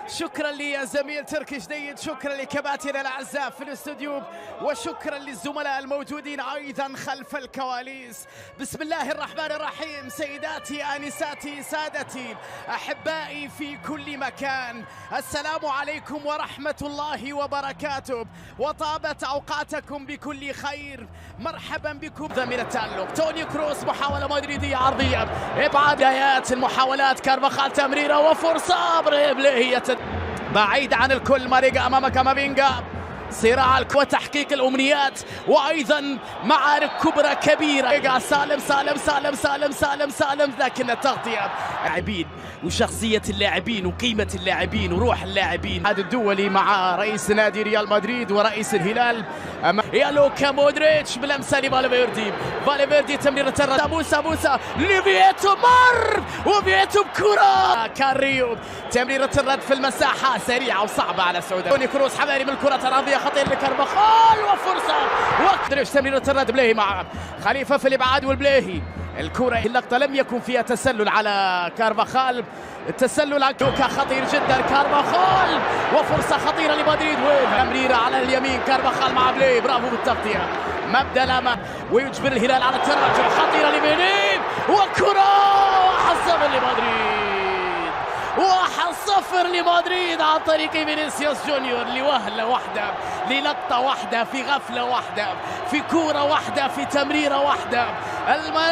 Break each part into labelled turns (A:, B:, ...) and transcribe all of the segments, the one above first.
A: شكرا لي زميل تركي جديد، شكرا لكباتن الاعزاء في الاستوديو، وشكرا للزملاء الموجودين ايضا خلف الكواليس. بسم الله الرحمن الرحيم. سيداتي انساتي سادتي احبائي في كل مكان، السلام عليكم ورحمه الله وبركاته، وطابت اوقاتكم بكل خير. مرحبا بكم. من التألق توني كروس، محاوله مدريديه عرضيه، ابعاد ايات المحاولات، كارفاخال تمريره وفرصه بريبلي بعيد عن الكل. ماريجا امام كامافينجا، صراع وتحقيق الامنيات وايضا معارك كبرى كبيره. سالم سالم سالم سالم سالم سالم، لكن التغطيه لاعبين وشخصيه اللاعبين وقيمه اللاعبين وروح اللاعبين. هذا الدولي مع رئيس نادي ريال مدريد ورئيس الهلال يا لوكا مودريتش بلمسه لفالفيردي. فالفيردي تمريره موسى موسى لفييتو، مر وفييتو بكره. كاريو تمريره الرد في المساحه سريعه وصعبه على سعودة. توني كروس حماري من الكره الارضيه، خطير لكارفاخال وفرصه وقدرش. تمريره الرد بليهي مع خليفه في الابعاد والبليهي. الكره اللقطه لم يكن فيها تسلل على كارفاخال، التسلل على لوكا خطير جدا. كارفاخال وفرصه خطيره لمدريد، تمريره على اليمين كارفاخال مع بلي، برافو بالتغطيه. مبدا الامام ويجبر الهلال على التراجع، خطيره لبينيب وكره 1-0 لمدريد. 1-0 لمدريد عن طريق فينيسيوس جونيور، لوهلة واحدة، للقطة واحدة، في غفلة واحدة، في كورة واحدة، في تمريرة واحدة.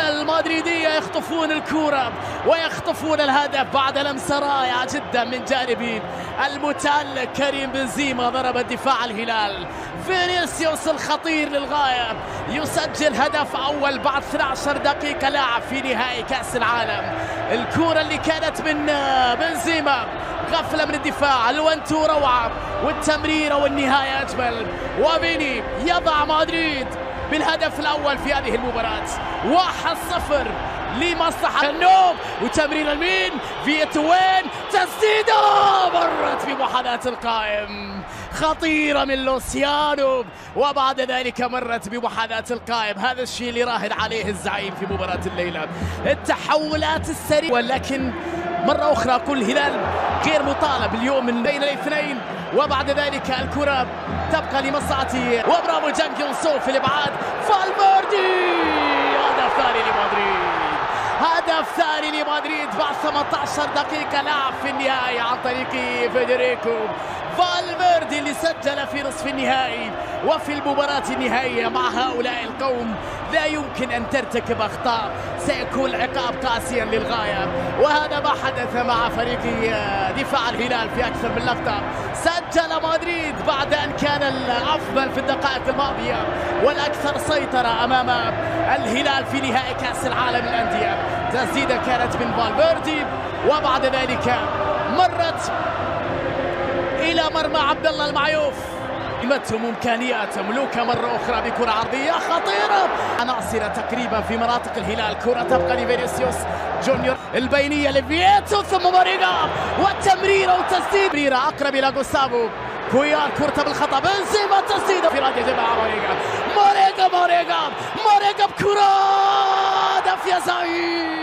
A: المدريدية يخطفون الكورة ويخطفون الهدف بعد لمسة رائعة جدا من جانب المتألق كريم بنزيما. ضرب الدفاع الهلال، فينيسيوس الخطير للغاية يسجل هدف أول بعد 12 دقيقة لعب في نهائي كأس العالم. الكورة اللي كانت من بنزيما، غفلة من الدفاع، الوانتو روعة، والتمريرة والنهاية أجمل. وفيني يضع مدريد بالهدف الأول في هذه المباراة. 1-0 لمصلحة النوب، وتمرير المين فييتو، وين تسديدة مرت بمحاذاة القائم، خطيرة من لوسيانو، وبعد ذلك مرت بمحاذاة القائم. هذا الشيء اللي راهن عليه الزعيم في مباراة الليلة، التحولات السريعة. ولكن مرة أخرى كل هلال غير مطالب اليوم من بين الاثنين، وبعد ذلك الكرة تبقى لمصلحة وبرافو جانج يون سو في الابعاد. فالفيردي هدف ثاني لمدريد، هدف ثاني لمدريد بعد 18 دقيقة لعب في النهاية عن طريق فيدريكو فالفيردي اللي سجل في نصف النهائي. وفي المباراة النهائية مع هؤلاء القوم لا يمكن أن ترتكب أخطاء، سيكون العقاب قاسيا للغاية، وهذا ما حدث مع فريق دفاع الهلال في أكثر من لقطة. سجل مدريد بعد أن كان الأفضل في الدقائق الماضية والأكثر سيطرة أمام الهلال في نهائي كأس العالم للأندية. تسديدة كانت من فالفيردي، وبعد ذلك مرت إلى مرمى عبد الله المعيوف. قيمتهم وامكانياتهم. لوكا مره اخرى بكره عرضيه خطيره، عناصر تقريبا في مناطق الهلال. كره تبقى لفينيسيوس جونيور، البينيه لفييتو ثم ماريجا، والتمريره وتسديد. تمريره اقرب الى جوستافو كويار، كرة بالخطا، بنزيما تسديده في رد جماعه ماريجا ماريجا ماريجا ماريجا بكره، هدف يا زعيم.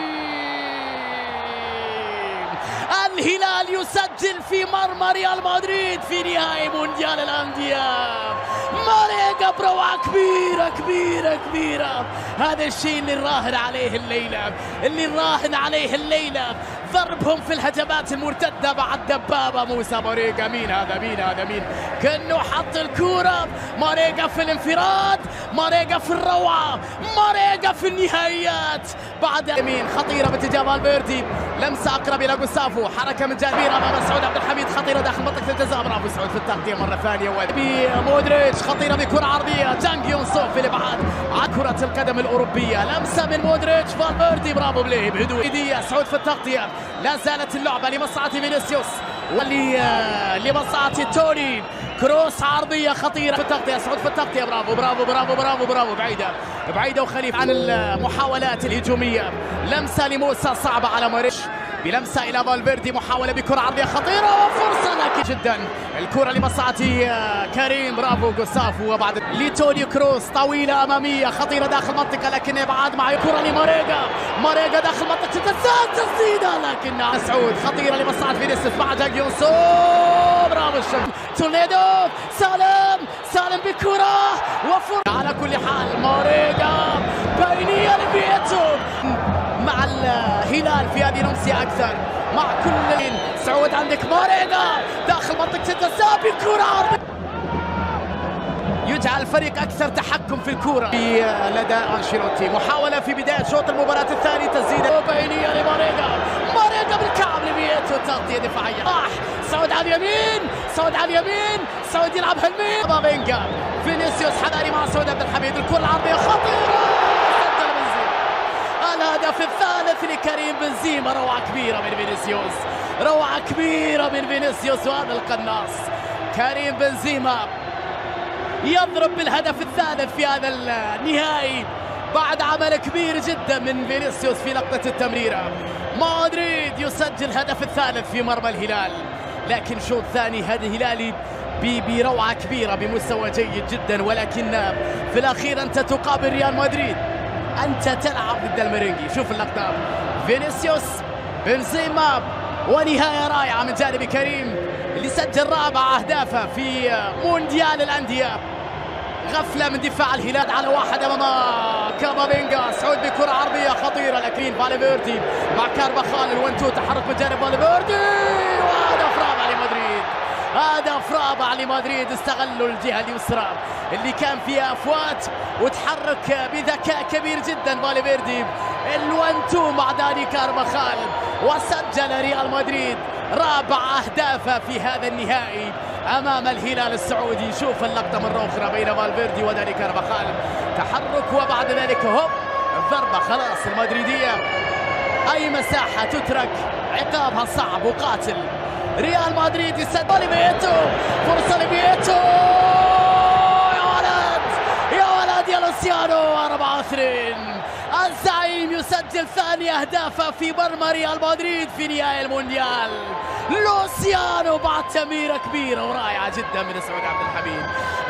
A: الهلال يسجل في مرمى ريال مدريد في نهائي مونديال الأندية. ماريجا بروعة كبيرة كبيرة كبيرة. هذا الشيء اللي نراهن عليه الليلة، اللي نراهن عليه الليلة. ضربهم في الهجمات المرتدة بعد دبابة موسى ماريجا. مين هذا مين هذا مين؟ كأنه حط الكورة. ماريجا في الانفراد، ماريجا في الروعة، ماريجا في النهائيات. بعد يمين خطيرة باتجاه فالفيردي، لمسة أقرب إلى جوستافو، حركة من جانبين أمام سعود عبد الحميد، خطيرة داخل منطقة الجزاء. برافو سعود في التغطية مرة ثانية. مودريتش خطيرة بكرة عرضية، جانج يون سو في الإبعاد عن كرة القدم الأوروبية. لمسة من مودريتش، فالفيردي برافو بليه بهدوء. سعود في التغطية، لا زالت اللعبة لمصلحة فينيسيوس ولمصلحة توني كروس عرضية خطيرة في التغطية. سعود في التغطية، برافو برافو برافو برافو برافو، بعيدة بعيدة وخليف عن المحاولات الهجومية. لمسة لموسى صعبة على ماريش، بلمسة إلى فالفيردي، محاولة بكرة عرضية خطيرة وفرصة لكن جدا الكرة لمصلحة كريم. برافو جوستافو، وبعد لتوني كروس طويلة أمامية خطيرة داخل منطقة لكن إبعاد مع كرة لماريجا. ماريجا داخل منطقة التسديد، تسديدة لكن مسعود خطيرة لمصلحة فينيسيوس بعدها جيونسو. برافو الشمس تورنيدو. سالم بكرة وفرصة. على كل حال ماريجا بينية لبيتو مع الهلال في هذه الأمسية أكثر مع كل سعود. عندك ماريجا داخل منطقة التسديد بكرة يجعل الفريق أكثر تحكم في الكرة لدى أنشيلوتي. محاولة في بداية شوط المباراة الثاني، تسديدة بينية لماريجا. ماريجا بالكعب لبيتو، تغطية دفاعية. سعود على اليمين، سعود يلعبها لمين؟ بابينجا. فينيسيوس حذاري مع سعود عبد الحميد، الكرة العرضية خطيرة. الهدف الثالث لكريم بنزيما، روعة كبيرة من فينيسيوس، وهذا القناص كريم بنزيما يضرب بالهدف الثالث في هذا النهائي بعد عمل كبير جدا من فينيسيوس في لقطة التمريرة. مدريد يسجل الهدف الثالث في مرمى الهلال، لكن شوط ثاني هذا الهلالي بروعة كبيرة بمستوى جيد جدا، ولكن في الأخير أنت تقابل ريال مدريد، أنت تلعب ضد الميرينجي. شوف اللقطة، فينيسيوس بنزيما، ونهاية رائعة من جانب كريم اللي سجل رابع أهدافه في مونديال الأندية. غفلة من دفاع الهلال على واحد أمام كامافينجا. سعود بكرة عرضية خطيرة لكن فالفيردي مع كارفاخال، الونتو تحرك من جانب فالفيردي، هدف رابع لمدريد. استغلوا الجهة اليسرى اللي كان فيها أفوات وتحرك بذكاء كبير جدا فالفيردي، الونتو مع داني كارفاخال، وسجل ريال مدريد رابع أهدافه في هذا النهائي أمام الهلال السعودي. شوف اللقطة مرة أخرى بين فالفيردي وداني كارفاخال، تحرك وبعد ذلك هوب الضربة. خلاص المدريدية أي مساحة تترك عقابها صعب وقاتل. ريال مدريد يسجل لبيتو، فرصة لبيتو، يا ولد يا لوسيانو. 4-2 الزعيم يسجل ثاني أهدافه في مرمى ريال مدريد في نهائي المونديال. لوسيانو بعد تمريرة كبيرة ورائعة جدا من سعود عبد الحميد،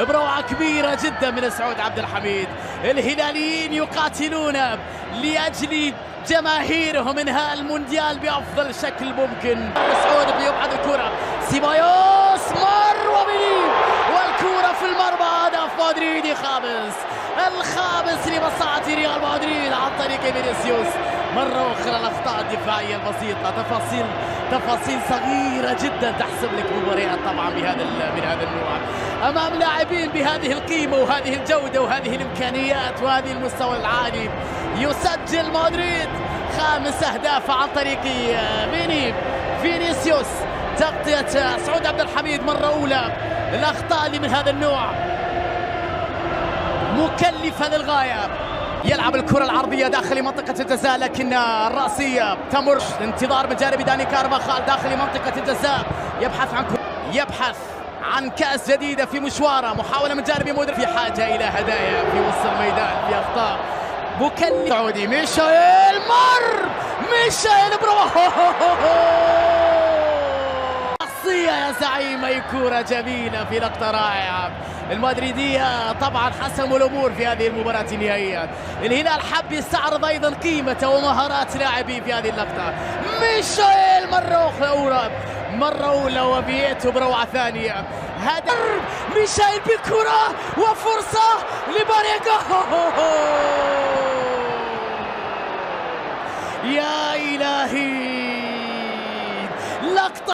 A: بروعة كبيرة جدا من سعود عبد الحميد. الهلاليين يقاتلون لأجل جماهيرهم انهاء المونديال بأفضل شكل ممكن. سعود بيبعد الكرة، سيبايوس مر وبيجيب، والكرة في المرمى. هدف مدريدي الخامس لمصلحة ريال مدريد عن طريق فينيسيوس. مرة أخرى الأخطاء الدفاعية البسيطة، تفاصيل صغيرة جدا تحسب لك مباريات طبعا من هذا النوع أمام لاعبين بهذه القيمة وهذه الجودة وهذه الإمكانيات وهذه المستوى العالي. يسجل مدريد 5 أهداف عن طريق فينيسيوس. تغطية سعود عبد الحميد مرة أولى. الأخطاء اللي من هذا النوع مكلفة للغاية. يلعب الكرة العرضية داخل منطقة الجزاء لكن الرأسية تمر. انتظار من جانب داني كارفاخال داخل منطقة الجزاء، يبحث عن كأس جديدة في مشواره. محاولة من جانب مدرب، في حاجة إلى هدايا في وسط الميدان، في أخطاء مكلفة. سعودي ميشائيل برافو، شخصية يا زعيم. أي كرة جميلة في لقطة رائعة. المدريدية طبعا حسموا الأمور في هذه المباراة النهائية. الهلال حب يستعرض أيضا قيمته ومهارات لاعبيه في هذه اللقطة. ميشائيل مرة أولى وبيتو بروعة ثانية. هدف ميشائيل بكرة وفرصة لباريجا. يا إلهي، لقطة